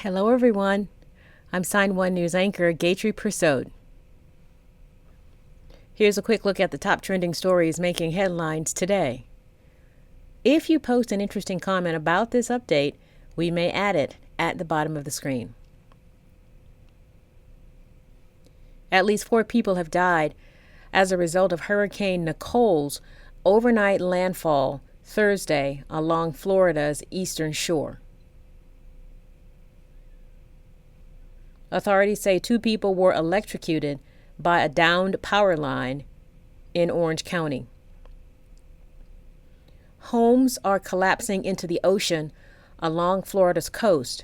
Hello, everyone. I'm Sign1News anchor Gatry Persaud. Here's a quick look at the top trending stories making headlines today. If you post an interesting comment about this update, we may add it at the bottom of the screen. At least 4 people have died as a result of Hurricane Nicole's overnight landfall Thursday along Florida's eastern shore. Authorities say 2 people were electrocuted by a downed power line in Orange County. Homes are collapsing into the ocean along Florida's coast,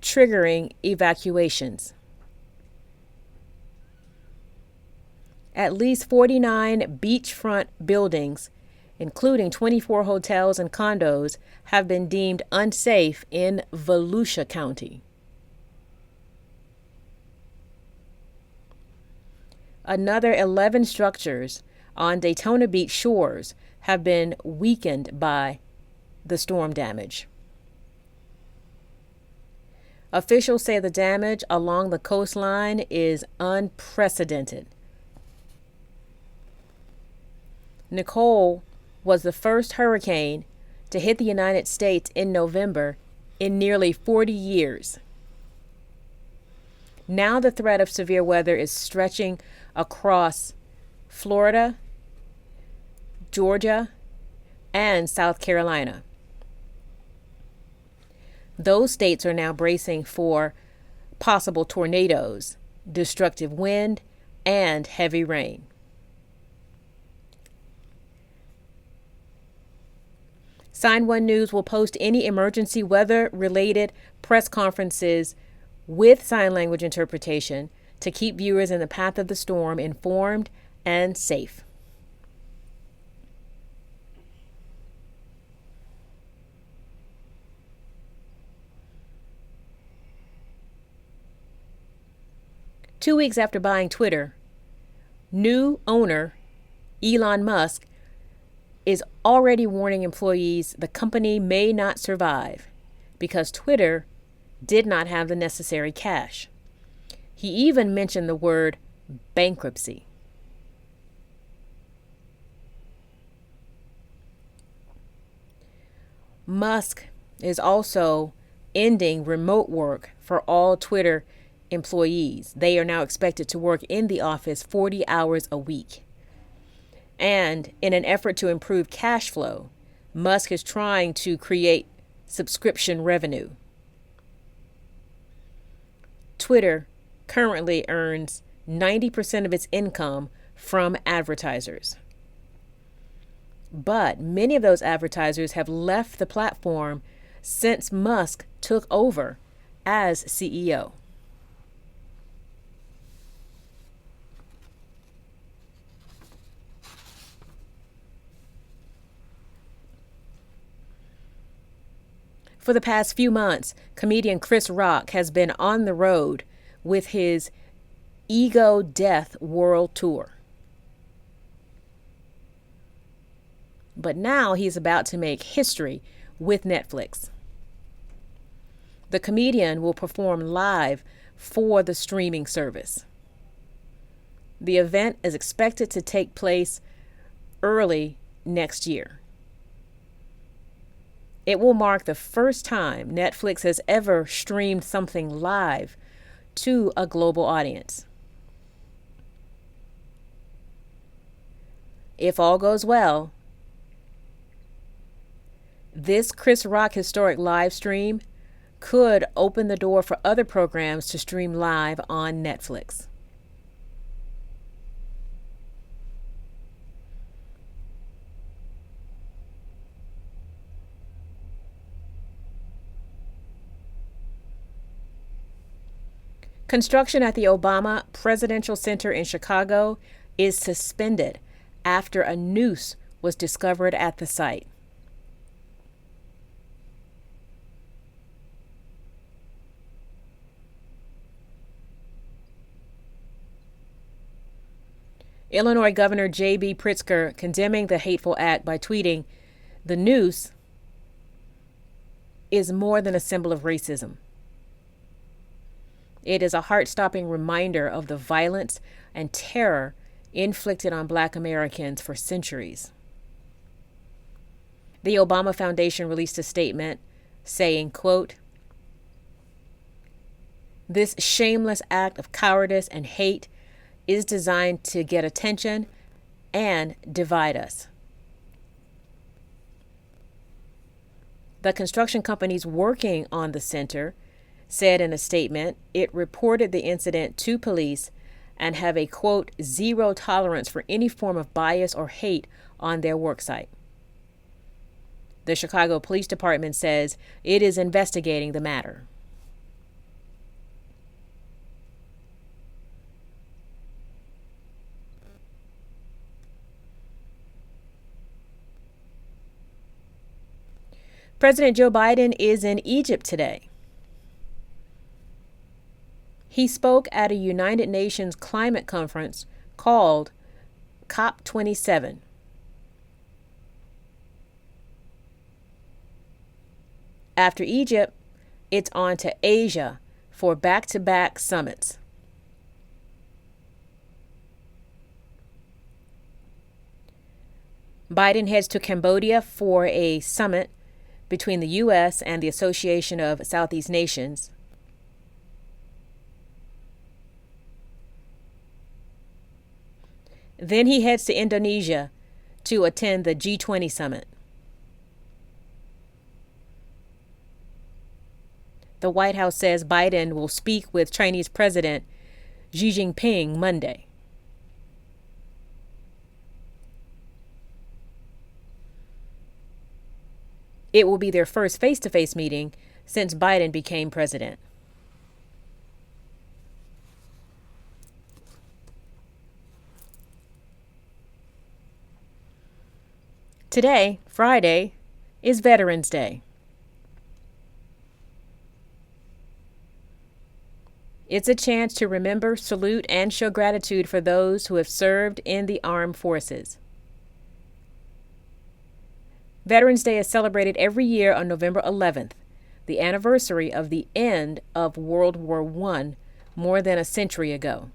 triggering evacuations. At least 49 beachfront buildings, including 24 hotels and condos, have been deemed unsafe in Volusia County. Another 11 structures on Daytona Beach shores have been weakened by the storm damage. Officials say the damage along the coastline is unprecedented. Nicole was the first hurricane to hit the United States in November in nearly 40 years. Now the threat of severe weather is stretching across Florida, Georgia, and South Carolina. Those states are now bracing for possible tornadoes, destructive wind, and heavy rain. Sign1News will post any emergency weather-related press conferences with sign language interpretation to keep viewers in the path of the storm informed and safe. Two weeks after buying Twitter, new owner Elon Musk is already warning employees the company may not survive because Twitter did not have the necessary cash. He even mentioned the word bankruptcy. Musk is also ending remote work for all Twitter employees. They are now expected to work in the office 40 hours a week. And in an effort to improve cash flow, Musk is trying to create subscription revenue. Twitter currently earns 90% of its income from advertisers. But many of those advertisers have left the platform since Musk took over as CEO. For the past few months, comedian Chris Rock has been on the road with his Ego Death World Tour. But now he's about to make history with Netflix. The comedian will perform live for the streaming service. The event is expected to take place early next year. It will mark the first time Netflix has ever streamed something live to a global audience. If all goes well, this Chris Rock historic live stream could open the door for other programs to stream live on Netflix. Construction at the Obama Presidential Center in Chicago is suspended after a noose was discovered at the site. Illinois Governor J.B. Pritzker condemning the hateful act by tweeting, "The noose is more than a symbol of racism. It is a heart-stopping reminder of the violence and terror inflicted on Black Americans for centuries. The Obama Foundation released a statement saying, quote, "This shameless act of cowardice and hate is designed to get attention and divide us." The construction companies working on the center said in a statement it reported the incident to police and have a, quote, "zero tolerance for any form of bias or hate on their worksite." The Chicago Police Department says it is investigating the matter. President Joe Biden is in Egypt today. He spoke at a United Nations climate conference called COP27. After Egypt, it's on to Asia for back-to-back summits. Biden heads to Cambodia for a summit between the U.S. and the Association of Southeast Nations. Then he heads to Indonesia to attend the G20 summit. The White House says Biden will speak with Chinese President Xi Jinping Monday. It will be their first face-to-face meeting since Biden became president. Today, Friday, is Veterans Day. It's a chance to remember, salute, and show gratitude for those who have served in the armed forces. Veterans Day is celebrated every year on November 11th, the anniversary of the end of World War I more than a century ago.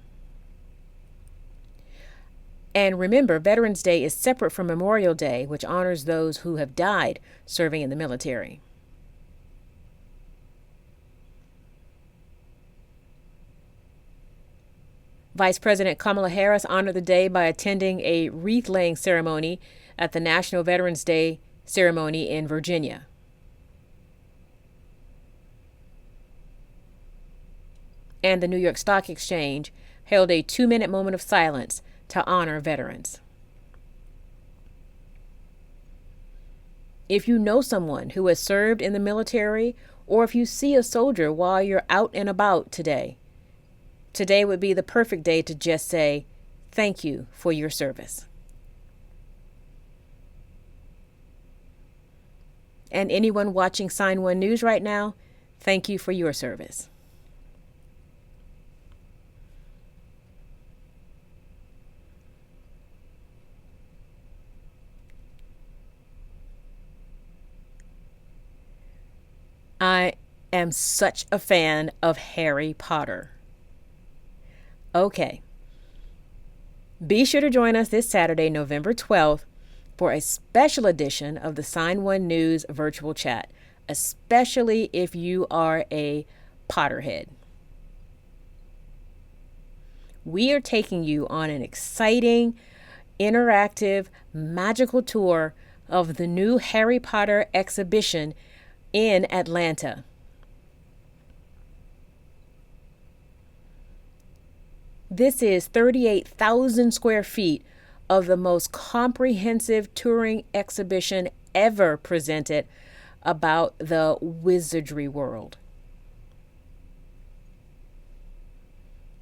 And remember, Veterans Day is separate from Memorial Day, which honors those who have died serving in the military. Vice President Kamala Harris honored the day by attending a wreath-laying ceremony at the National Veterans Day ceremony in Virginia. And the New York Stock Exchange held a 2-minute moment of silence to honor veterans. If you know someone who has served in the military, or if you see a soldier while you're out and about today would be the perfect day to just say, thank you for your service. And anyone watching Sign 1 News right now, thank you for your service. I am such a fan of Harry Potter. Okay. Be sure to join us this Saturday, November 12th, for a special edition of the Sign 1 News Virtual Chat, especially if you are a Potterhead. We are taking you on an exciting, interactive, magical tour of the new Harry Potter exhibition in Atlanta. This is 38,000 square feet of the most comprehensive touring exhibition ever presented about the wizardry world.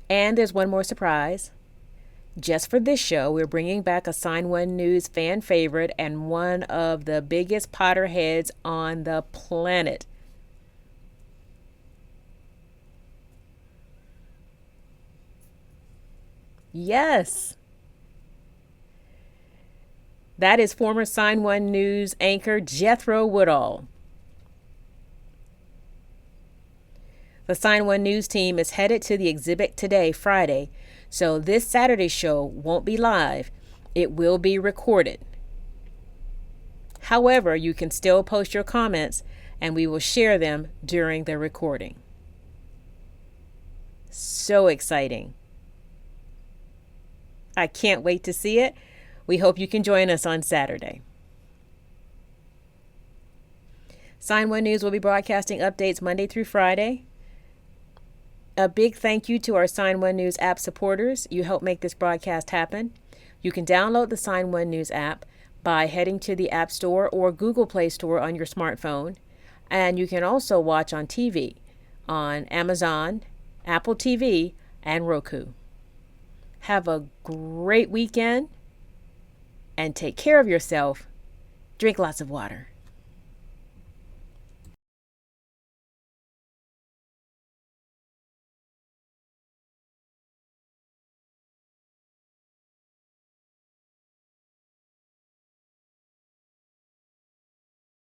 And there's one more surprise. Just for this show, we're bringing back a Sign 1 News fan favorite and one of the biggest Potterheads on the planet. Yes. That is former Sign 1 News anchor Jethro Woodall. The Sign1News team is headed to the exhibit today, Friday, so this Saturday's show won't be live. It will be recorded. However, you can still post your comments and we will share them during the recording. So exciting. I can't wait to see it. We hope you can join us on Saturday. Sign1News will be broadcasting updates Monday through Friday. A big thank you to our Sign1News app supporters. You help make this broadcast happen. You can download the Sign1News app by heading to the App Store or Google Play Store on your smartphone. And you can also watch on TV on Amazon, Apple TV, and Roku. Have a great weekend and take care of yourself. Drink lots of water.